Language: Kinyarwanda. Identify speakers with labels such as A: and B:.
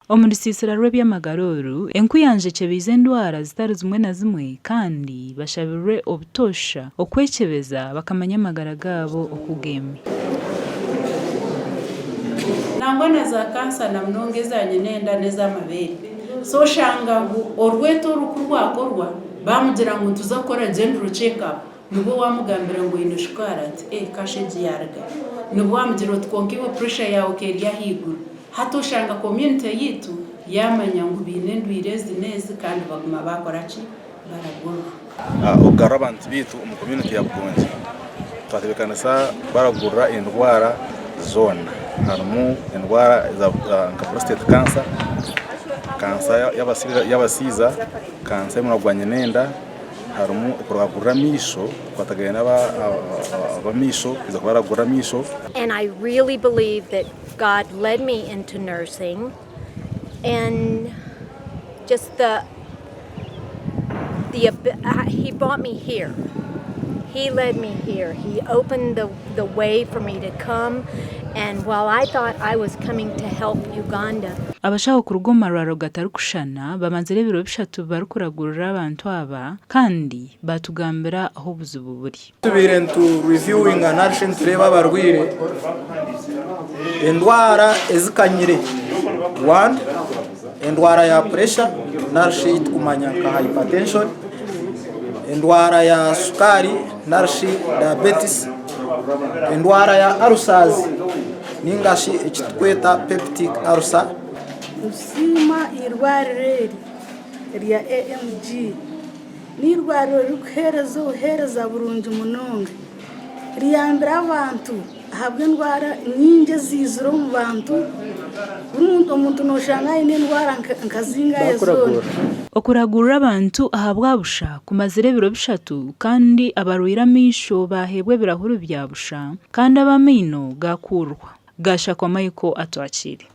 A: Omurisisira rw'ebyamagaroru enkuyanje bize endwara zitari zimwe na zimwe kandi bashabirwe obutosha okwekebeza bakamanya amagara gabo okugeme.
B: Nangwa na za kansa na mnongezanye nenda n'ez'amabere so shanga ngo orweto rukurwakorwa bamugira ngo tuzakora general check up nubo wamugambira ngo ino shukara ati kasheji yarga nubo wamugira twonkiwe pressure yawe keriya higuru hato shanga community yitu yamanya ngo binendwire zineze kandi baguma bakora ki baragura
C: ogara abantu bitu mu community ya Bugonzi twatebekana sa baragura indwara zone harimo indwara za prostate cancer, kansa y'abasiza, kansa y'umuragwanya nenda, harimo kuragura misho kwatagana abamisho biza kubaragura misho.
D: And I really believe that God led me into nursing, and just he brought me here. He led me here. He opened the way for me to come, and while I thought I was coming to help Uganda.
A: Abashaka kurugoma rwaro gatarukushana bamanzire biro bishatu barukuragurira abantu aba kandi batugambira aho buzubu buri.
E: Tubire ntu reviewing and action tureba barwire endwara ezikanyire. 1 endwara ya pressure narshi kumanya ka hypertension, endwara ya sukari narshi diabetes, endwara ya ulcers ningashi ekitweta peptic ulcer.
F: Usima irwarire rya AMG nirwariro ruhereza burundu munonga riyambira abantu habwe ndwara nyinge ziziro mu bantu umuntu noshanga ine ndwara nkazinga yezo
A: okuragurira abantu ahabwabusha kumazire biro bishatu kandi abaruira misho bahebwe birahuru byabusha kandi abamino gakurwa gasha kwa Michael atwakire.